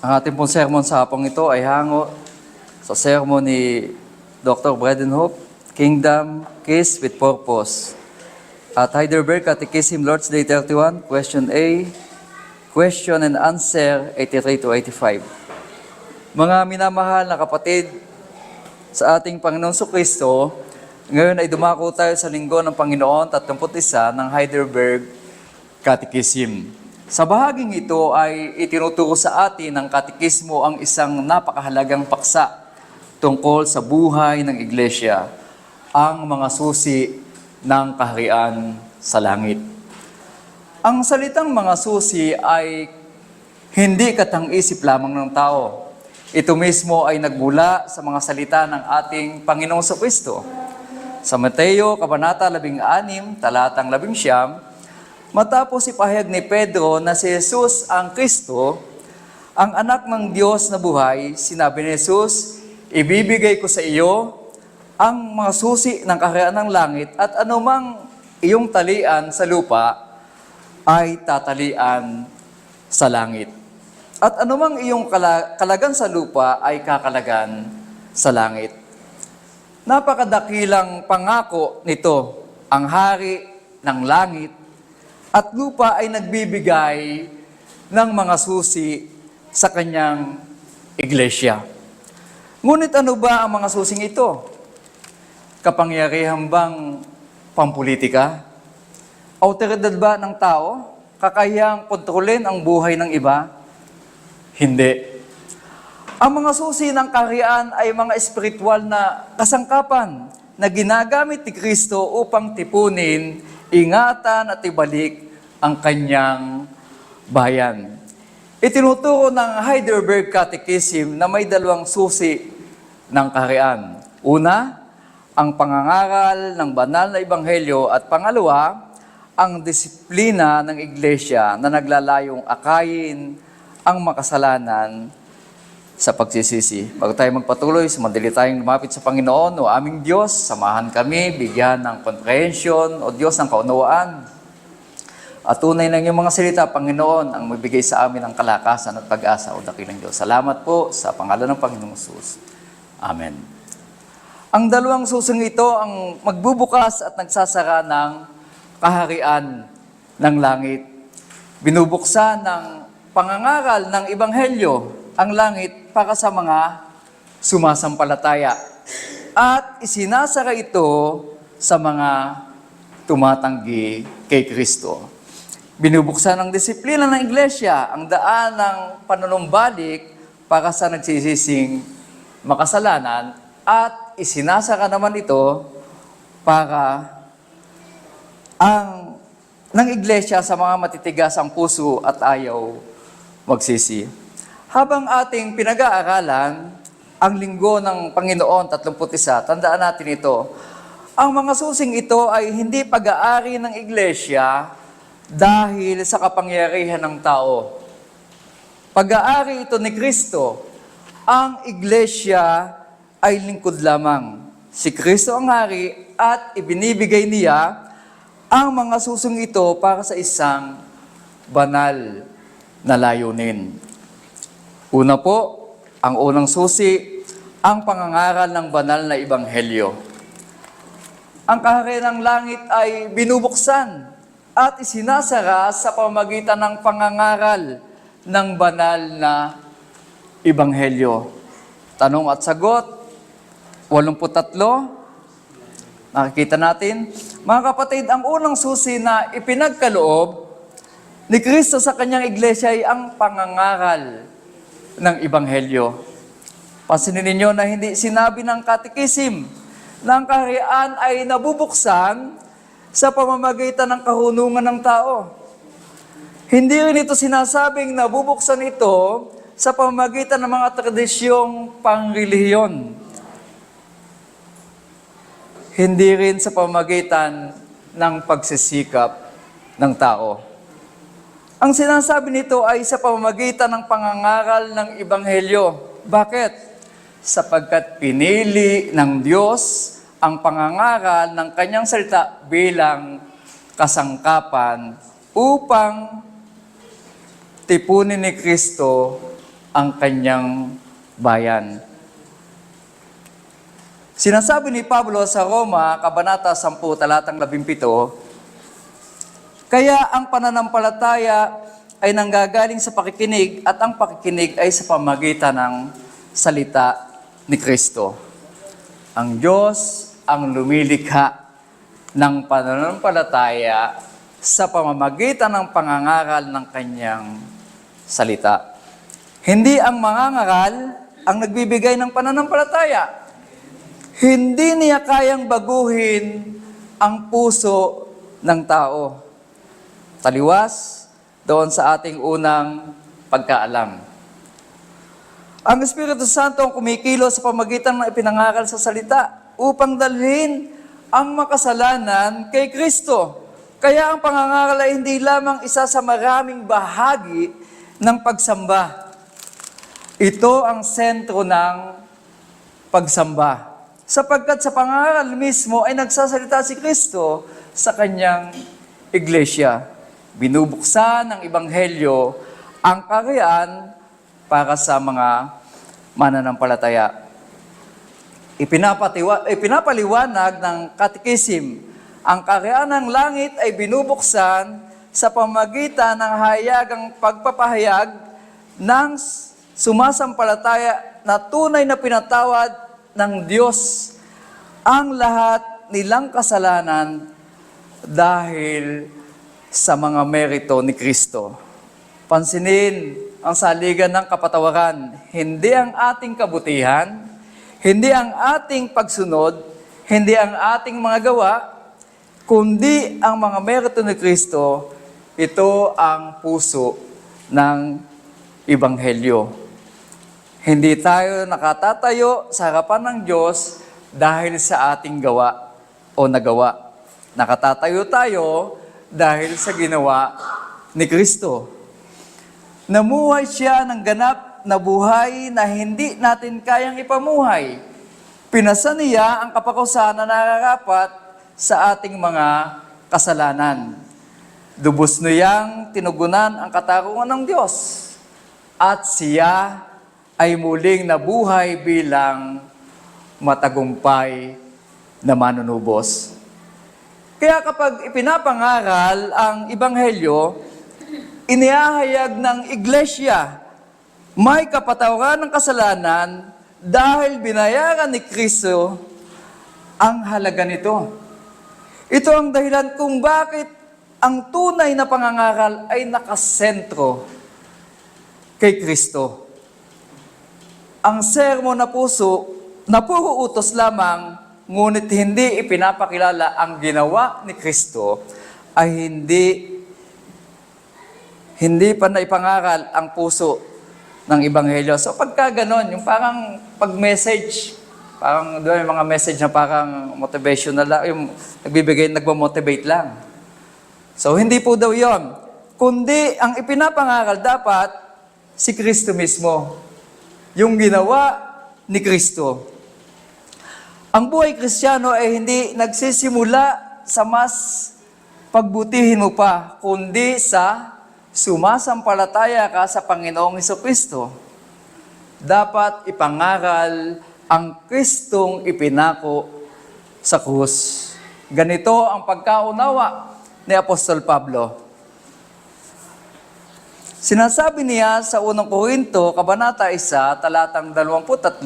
Ang ating pong sermon sa hapong ito ay hango sa sermon ni Dr. Bredenhoff, Kingdom, Kiss with Purpose. At Heidelberg Catechism, Lord's Day 31, Question A, Question and Answer 83 to 85. Mga minamahal na kapatid, sa ating Panginoon Kristo, ngayon ay dumako tayo sa linggo ng Panginoon 31 ng Heidelberg Catechism. Sa bahaging ito ay itinuturo sa atin ng katekismo ang isang napakahalagang paksa tungkol sa buhay ng Iglesia, ang mga susi ng kaharian sa langit. Ang salitang mga susi ay hindi katang-isip lamang ng tao. Ito mismo ay nagmula sa mga salita ng ating Panginoong Kristo. Sa Mateo, Kabanata 16, Talatang 11, matapos ipahayag ni Pedro na si Jesus ang Kristo, ang anak ng Diyos na buhay, sinabi ni Jesus, ibibigay ko sa iyo ang mga susi ng kaharian ng langit at anumang iyong talian sa lupa ay tatalian sa langit. At anumang iyong kalagan sa lupa ay kakalagan sa langit. Napakadakilang pangako nito, ang hari ng langit at lupa ay nagbibigay ng mga susi sa kanyang iglesia. Ngunit ano ba ang mga susing ito? Kapangyarihan bang pampolitika? Autoridad ba ng tao? Kakayang kontrolin ang buhay ng iba? Hindi. Ang mga susi ng kaharian ay mga espiritual na kasangkapan na ginagamit ni Kristo upang tipunin, ingatan at ibalik ang kanyang bayan. Itinuturo ng Heidelberg Catechism na may dalawang susi ng kaharian. Una, ang pangangaral ng banal na ebanghelyo at pangalawa, ang disiplina ng iglesia na naglalayong akayin ang makasalanan sa pagsisisi. Bago tayo magpatuloy, sumandali tayong lumapit sa Panginoon. O aming Diyos, samahan kami, bigyan ng comprehension, o Diyos ng kaunawaan. At tunay ng iyong mga salita, Panginoon, ang magbigay sa amin ng kalakasan at pag-asa, o dakilang Diyos. Salamat po sa pangalan ng Panginoong Jesus. Amen. Ang dalawang susung ito ang magbubukas at nagsasara ng kaharian ng langit. Binubuksan ng pangangaral ng ebanghelyo ang langit para sa mga sumasampalataya. At isinasara ito sa mga tumatanggi kay Kristo. Binubuksan ng disiplina ng iglesia ang daan ng panunumbalik para sa nagsisising makasalanan at isinasara naman ito para ng iglesia sa mga matitigas ang puso at ayaw magsisi. Habang ating pinag-aaralan ang linggo ng Panginoon 31, tandaan natin ito. Ang mga susing ito ay hindi pag-aari ng iglesia dahil sa kapangyarihan ng tao. Pag-aari ito ni Kristo. Ang iglesia ay lingkod lamang. Si Kristo ang hari at ibinibigay niya ang mga susung ito para sa isang banal na layunin. Una po, ang unang susi, ang pangangaral ng banal na ebanghelyo. Ang kaharian ng langit ay binubuksan at isinasara sa pamamagitan ng pangangaral ng banal na ebanghelyo. Tanong at sagot, 83. Nakikita natin. Mga kapatid, ang unang susi na ipinagkaloob ni Kristo sa kanyang iglesia ay ang pangangaral ng ebanghelyo. Pansinin ninyo na hindi sinabi ng katekism na ang kaharian ay nabubuksan sa pamamagitan ng kahunungan ng tao. Hindi rin ito sinasabing nabubuksan ito sa pamamagitan ng mga tradisyong pangrelihiyon. Hindi rin sa pamamagitan ng pagsisikap ng tao. Ang sinasabi nito ay sa pamamagitan ng pangangaral ng ebanghelyo. Bakit? Sapagkat pinili ng Diyos ang pangangaral ng kanyang salita bilang kasangkapan upang tipunin ni Kristo ang kanyang bayan. Sinasabi ni Pablo sa Roma, Kabanata 10, talatang 17, kaya ang pananampalataya ay nanggagaling sa pakikinig at ang pakikinig ay sa pamamagitan ng salita ni Kristo. Ang Diyos ang lumilikha ng pananampalataya sa pamamagitan ng pangangaral ng kanyang salita. Hindi ang mangangaral ang nagbibigay ng pananampalataya. Hindi niya kayang baguhin ang puso ng tao. Taliwas doon sa ating unang pagkaalam. Ang Espiritu Santo ang kumikilos sa pamamagitan ng ipinangaral sa salita upang dalhin ang makasalanan kay Kristo. Kaya ang pangangaral ay hindi lamang isa sa maraming bahagi ng pagsamba. Ito ang sentro ng pagsamba. Sapagkat sa pangangaral mismo ay nagsasalita si Kristo sa kanyang iglesia. Binubuksan ng Ebanghelyo ang kaharian para sa mga mananampalataya. Ipinapaliwanag ng Katikisim, ang kaharian ng langit ay binubuksan sa pamamagitan ng hayagang pagpapahayag ng sumasampalataya na tunay na pinatawad ng Diyos ang lahat nilang kasalanan dahil sa mga merito ni Kristo. Pansinin ang saligan ng kapatawaran. Hindi ang ating kabutihan, hindi ang ating pagsunod, hindi ang ating mga gawa, kundi ang mga merito ni Kristo. Ito ang puso ng Ebanghelyo. Hindi tayo nakatatayo sa harapan ng Diyos dahil sa ating gawa o nagawa. Nakatatayo tayo dahil sa ginawa ni Kristo. Namuhay siya ng ganap na buhay na hindi natin kayang ipamuhay. Pinasa niya ang kapakusahan na nararapat sa ating mga kasalanan. Lubos niyang tinugunan ang katarungan ng Diyos. At siya ay muling nabuhay bilang matagumpay na manunubos. Kaya kapag ipinapangaral ang Ebanghelyo, inihahayag ng iglesia, may kapatawaran ng kasalanan dahil binayaran ni Kristo ang halaga nito. Ito ang dahilan kung bakit ang tunay na pangangaral ay nakasentro kay Kristo. Ang sermon na puso na puro utos lamang, ngunit hindi ipinapakilala ang ginawa ni Kristo, ay hindi pa naipangaral ang puso ng Ebanghelyo. So pagka ganon, yung parang pag-message, parang doon yung mga message na parang motivational lang, yung nagmamotivate lang. So hindi po daw yon, kundi ang ipinapangaral dapat si Kristo mismo, yung ginawa ni Kristo. Ang buhay Kristiyano ay hindi nagsisimula sa mas pagbutihin mo pa, kundi sa sumasampalataya ka sa Panginoong Jesucristo. Dapat ipangaral ang Kristong ipinako sa krus. Ganito ang pagkaunawa ni Apostol Pablo. Sinasabi niya sa 1 Korinto, Kabanata 1, talatang 23,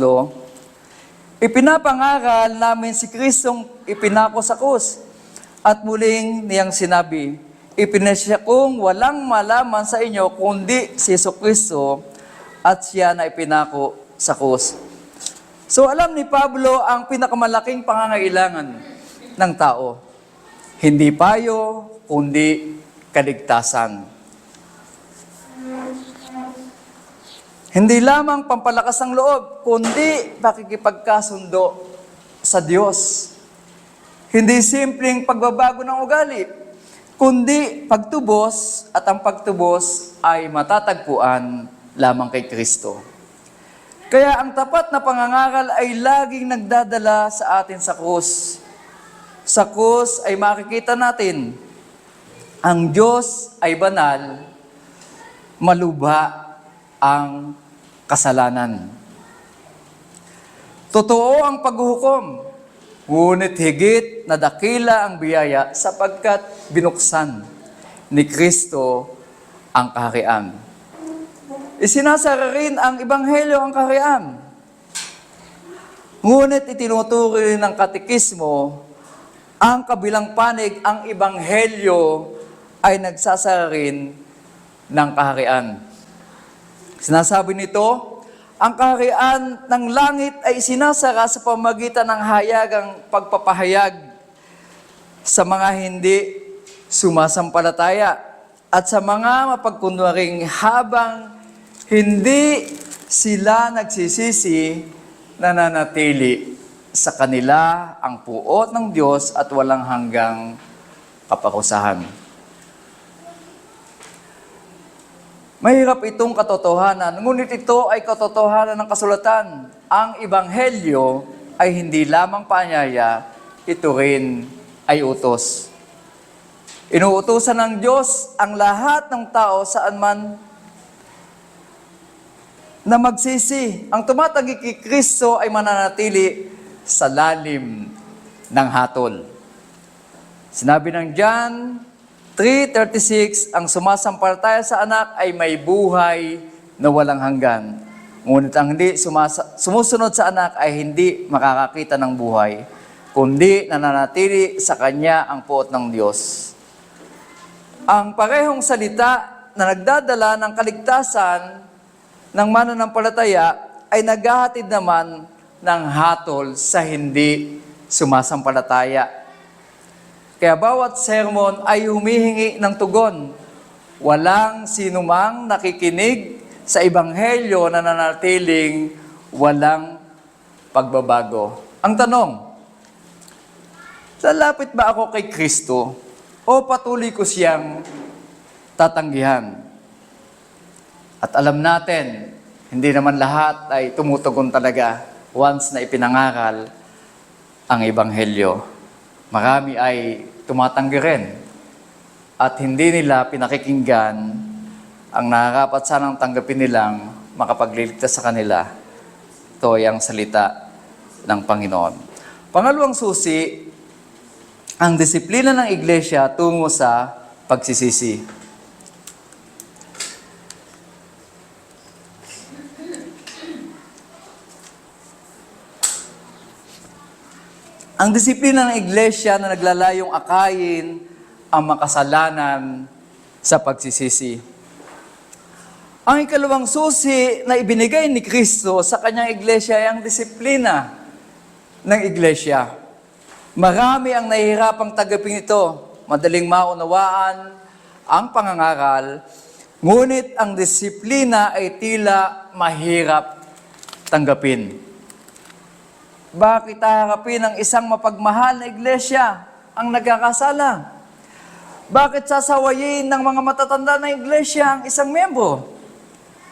ipinapangaral namin si Kristong ipinako sa krus. At muling niyang sinabi, ipinasya kong walang malaman sa inyo kundi si Jesucristo at siya na ipinako sa krus. So alam ni Pablo ang pinakamalaking pangangailangan ng tao. Hindi payo, kundi kaligtasan. Hindi lamang pampalakas ng loob, kundi pakikipagkasundo sa Diyos. Hindi simpleng pagbabago ng ugali, kundi pagtubos, at ang pagtubos ay matatagpuan lamang kay Kristo. Kaya ang tapat na pangangaral ay laging nagdadala sa atin sa krus. Sa krus ay makikita natin, ang Diyos ay banal, malubha ang kasalanan. Totoo ang paghuhukom, ngunit higit na dakila ang biyaya sapagkat binuksan ni Kristo ang kaharian. Isinasara rin ang Ebanghelyo ang kaharian. Ngunit itinuturo rin ng katekismo ang kabilang panig, ang Ebanghelyo ay nagsasara rin ng kaharian. Sinasabi nito, ang kaharian ng langit ay sinasara sa pamamagitan ng hayagang pagpapahayag sa mga hindi sumasampalataya at sa mga mapagkunwaring habang hindi sila nagsisisi, nananatili sa kanila ang puot ng Diyos at walang hanggang kaparusahan. Mahirap itong katotohanan, ngunit ito ay katotohanan ng kasulatan. Ang Ebanghelyo ay hindi lamang paanyaya, ito rin ay utos. Inuutosan ng Diyos ang lahat ng tao saan man na magsisi. Ang tumatanggi kay Kristo ay mananatili sa lalim ng hatol. Sinabi ng John 3:36, ang sumasampalataya sa anak ay may buhay na walang hanggan. Ngunit ang hindi sumusunod sa anak ay hindi makakakita ng buhay, kundi nananatili sa kanya ang puot ng Diyos. Ang parehong salita na nagdadala ng kaligtasan ng mananampalataya ay naghahatid naman ng hatol sa hindi sumasampalataya. Kaya bawat sermon ay humihingi ng tugon. Walang sinumang nakikinig sa Ebanghelyo na nananatiling walang pagbabago. Ang tanong, lalapit ba ako kay Kristo o patuloy ko siyang tatanggihan? At alam natin, hindi naman lahat ay tumutugon talaga once na ipinangaral ang Ebanghelyo. Marami ay tumatanggi rin at hindi nila pinakikinggan ang nararapat sanang tanggapin nilang makapagliligtas sa kanila. Ito ay ang salita ng Panginoon. Pangalawang susi, ang disiplina ng iglesia tungo sa pagsisisi. Ang disiplina ng iglesia na naglalayong akayin ang makasalanan sa pagsisisi. Ang ikalawang susi na ibinigay ni Kristo sa kanyang iglesia ay ang disiplina ng iglesia. Marami ang nahihirapang tagapin ito, madaling maunawaan ang pangangaral, ngunit ang disiplina ay tila mahirap tanggapin. Bakit haharapin ang isang mapagmahal na iglesia ang nagkakasala? Bakit sasawayin ng mga matatanda na iglesia ang isang membro?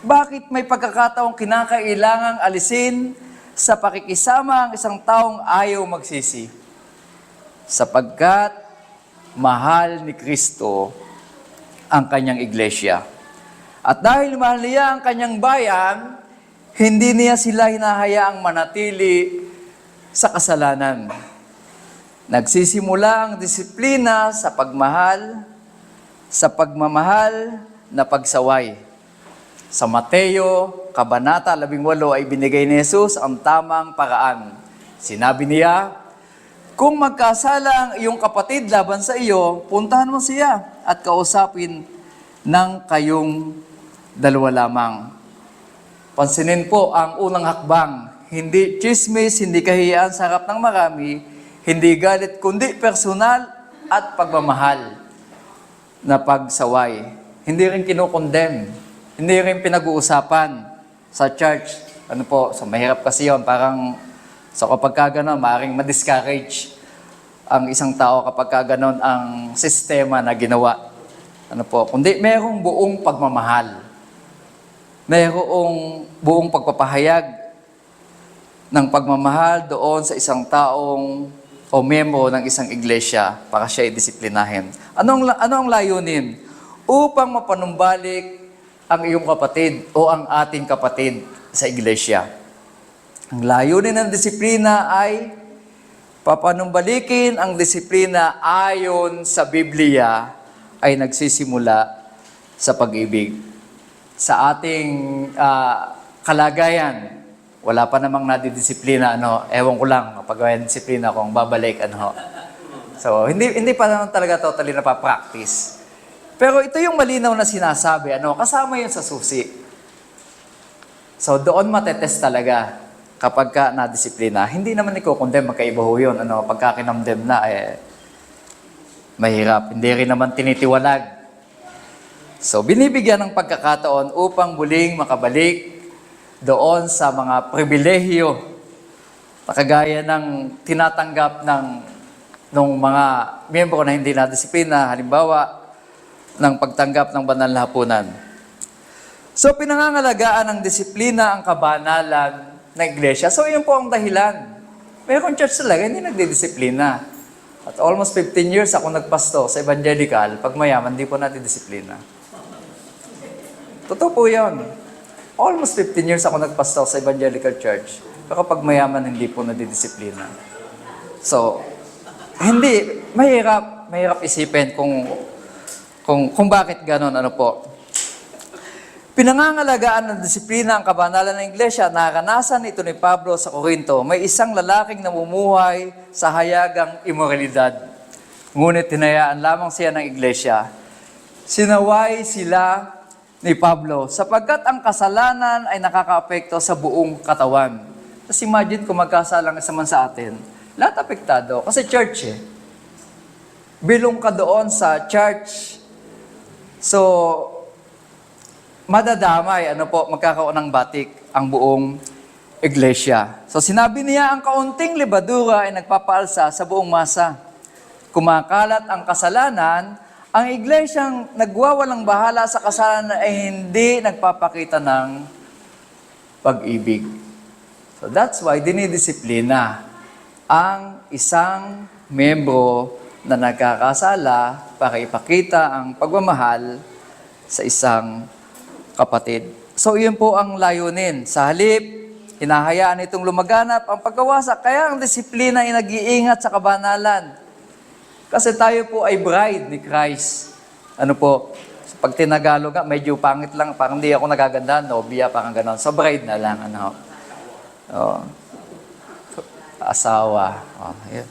Bakit may pagkakataong kinakailangang alisin sa pakikisama ang isang taong ayaw magsisi? Sapagkat mahal ni Kristo ang kanyang iglesia. At dahil mahal niya ang kanyang bayan, hindi niya sila hinahayaang manatili sa kasalanan. Nagsisimula ang disiplina sa pagmamahal na pagsaway. Sa Mateo, Kabanata 18 ay binigay ni Jesus ang tamang paraan. Sinabi niya, kung magkasala ang iyong kapatid laban sa iyo, puntahan mo siya at kausapin ng kayong dalawa lamang. Pansinin po ang unang hakbang. Hindi chismis, hindi kahiyaan sa harap ng marami, hindi galit, kundi personal at pagmamahal na pagsaway. Hindi rin kinukondem, hindi rin pinag-uusapan sa church. Ano po, so mahirap kasi yun, parang so kapag gano'n, maaaring ma-discourage ang isang tao kapag gano'n ang sistema na ginawa. Ano po, kundi merong buong pagmamahal, merong buong pagpapahayag ng pagmamahal doon sa isang taong o miyembro ng isang iglesia para siya i-disiplinahin. Ano ang layunin? Upang mapanumbalik ang iyong kapatid o ang ating kapatid sa iglesia. Ang layunin ng disiplina ay papanumbalikin ang disiplina ayon sa Biblia ay nagsisimula sa pag-ibig. Sa ating kalagayan, wala pa namang nadidisiplina, ewan ko lang, kapag may disiplina kung babalik, So, hindi pa naman talaga totally napapractice. Pero ito yung malinaw na sinasabi, kasama yun sa susi. So, doon matetest talaga kapag ka nadisiplina. Hindi naman i-condemn, magkaiba ho yun. Pagka kinamdem na, mahirap. Hindi rin naman tinitiwalag. So, binibigyan ng pagkakataon upang muling makabalik doon sa mga pribilehiyo na kagaya ng tinatanggap ng mga miyembro na hindi nadisiplina, halimbawa, ng pagtanggap ng banal na hapunan. So, pinangangalagaan ng disiplina ang kabanalan ng iglesia. So, yun po ang dahilan. Mayroong church talaga, hindi nagdidisiplina. At almost 15 years ako nagpasto sa evangelical, pag mayaman, hindi po natin disiplina. Totoo po yun. Almost 15 years ako nagpasto sa evangelical church, pero pag mayaman, hindi po nadidisiplina. So, hindi, mahirap isipin kung bakit ganon, po. Pinangangalagaan ng disiplina ang kabanalan ng iglesia. Naranasan ito ni Pablo sa Corinto. May isang lalaking namumuhay sa hayagang imoralidad. Ngunit hinayaan lamang siya ng iglesia. Sinaway sila ni Pablo sapagkat ang kasalanan ay nakakaapekto sa buong katawan. Tapos imagine kung magkasalang isa man sa atin. Lahat apektado. Kasi church Bilong ka doon sa church. So, madadamay, magkakaroon ng batik ang buong iglesia. So sinabi niya, ang kaunting libadura ay nagpapaalsa sa buong masa. Kumakalat ang kasalanan, ang iglesyang nagwawalang bahala sa kasalanan ay hindi nagpapakita ng pag-ibig. So that's why dinidisiplina ang isang membro na nagkakasala para ipakita ang pagmamahal sa isang kapatid. So, iyon po ang layunin. Sa halip, hinahayaan itong lumaganap ang pagkawasak. Kaya ang disiplina ay nag-iingat sa kabanalan. Kasi tayo po ay bride ni Christ. Pag tinagalog medyo pangit lang, parang hindi ako nagaganda, nobya, parang gano'n. So, bride na lang, asawa. Yun.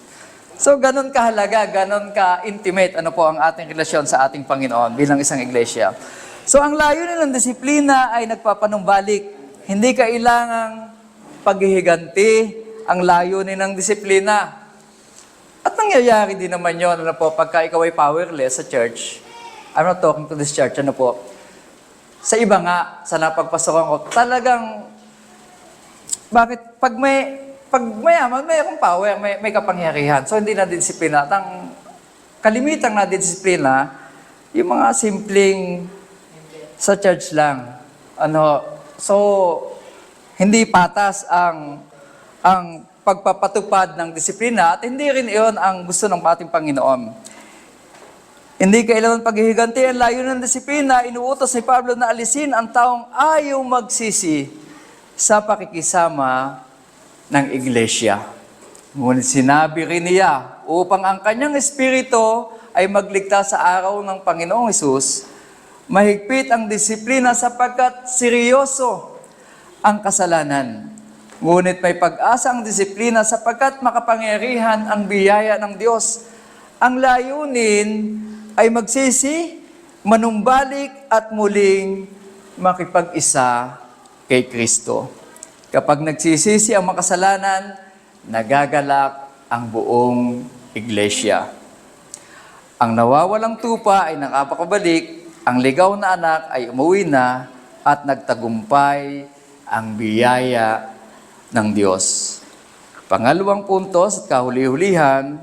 So, ganun kahalaga, ganun ka-intimate, ang ating relasyon sa ating Panginoon bilang isang iglesia. So, ang layunin ng disiplina ay nagpapanumbalik. Hindi kailangang paghihiganti ang layunin ng disiplina. At nangyayari din naman yun, pagka ikaw ay powerless sa church. I'm not talking to this church, Sa iba nga, sa napagpasokan ko, talagang, bakit pag mayaman, mayroong power, may kapangyarihan. So, hindi na disiplina. At ang kalimitang na disiplina, yung mga simpleng sa church lang. So, hindi patas ang pagpapatupad ng disiplina at hindi rin iyon ang gusto ng ating Panginoon. Hindi kailangan paghihiganti ang layo ng disiplina, inuutos ni Pablo na alisin ang taong ayaw magsisi sa pakikisama ng iglesia. Ngunit sinabi rin niya, upang ang kanyang espiritu ay magligtas sa araw ng Panginoong Hesus, mahigpit ang disiplina sapagkat seryoso ang kasalanan. Ngunit may pag-asa ang disiplina sapagkat makapangyarihan ang biyaya ng Diyos. Ang layunin ay magsisi, manumbalik at muling makipag-isa kay Kristo. Kapag nagsisisi ang makasalanan, nagagalak ang buong iglesia. Ang nawawalang tupa ay nakapakabalik, ang ligaw na anak ay umuwi na at nagtagumpay ang biyaya ng Diyos. Pangalawang puntos at kahuli-hulihan,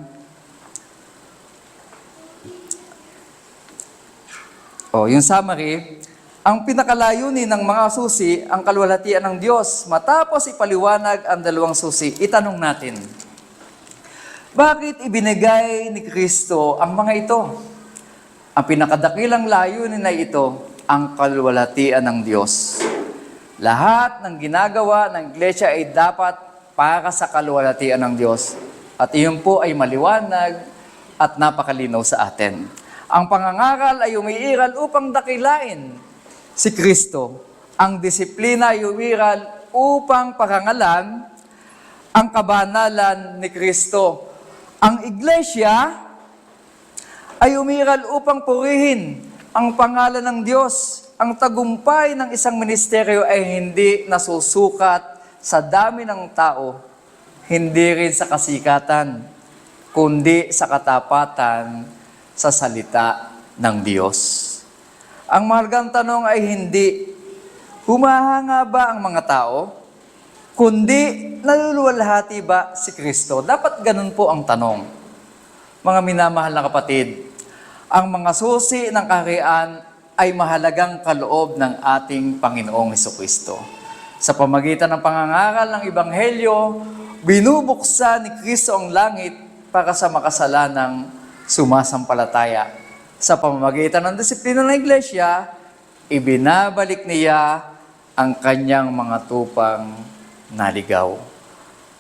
yung summary, ang pinakalayunin ng mga susi, ang kaluwalhatian ng Diyos. Matapos ipaliwanag ang dalawang susi, itanong natin, bakit ibinigay ni Kristo ang mga ito? Ang pinakadakilang layunin na ito, ang kaluwalhatian ng Diyos. Lahat ng ginagawa ng iglesia ay dapat para sa kaluwalhatian ng Diyos. At iyon po ay maliwanag at napakalinaw sa atin. Ang pangangaral ay umiiral upang dakilain si Kristo. Ang disiplina ay umiiral upang parangalan ang kabanalan ni Kristo. Ang iglesia ay umiiral upang purihin ang pangalan ng Diyos. Ang tagumpay ng isang ministeryo ay hindi nasusukat sa dami ng tao, hindi rin sa kasikatan, kundi sa katapatan sa salita ng Diyos. Ang mahalagang tanong ay hindi, humahanga ba ang mga tao? Kundi, naluluwalhati ba si Kristo? Dapat ganun po ang tanong. Mga minamahal na kapatid, ang mga susi ng kaharian ay mahalagang kaloob ng ating Panginoong Hesukristo. Sa pamagitan ng pangangaral ng Ebanghelyo, binubuksan ni Kristo ang langit para sa makasalanang sumasampalataya. Sa pamamagitan ng disiplina ng Iglesia, ibinabalik niya ang kanyang mga tupang naligaw.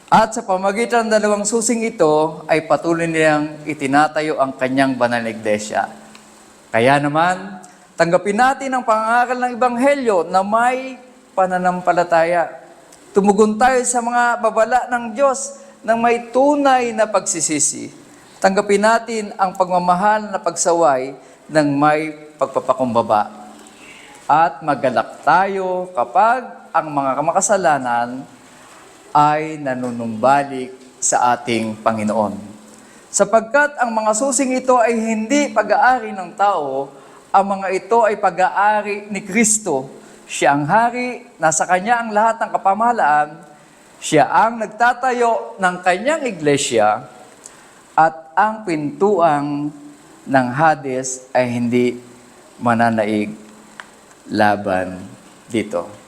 At sa pamamagitan ng dalawang susing ito, ay patuloy niyang itinatayo ang kanyang banal na Iglesia. Kaya naman, tanggapin natin ang pangangaral ng Ebanghelyo na may pananampalataya. Tumugon tayo sa mga babala ng Diyos na may tunay na pagsisisi. Tanggapin natin ang pagmamahal na pagsaway ng may pagpapakumbaba. At magalak tayo kapag ang mga kamakasalanan ay nanunumbalik sa ating Panginoon. Sapagkat ang mga susing ito ay hindi pag-aari ng tao, ang mga ito ay pag-aari ni Kristo. Siya ang hari, nasa Kanya ang lahat ng kapamahalaan, Siya ang nagtatayo ng Kanyang iglesia, at ang pintuang ng Hades ay hindi mananaig laban dito.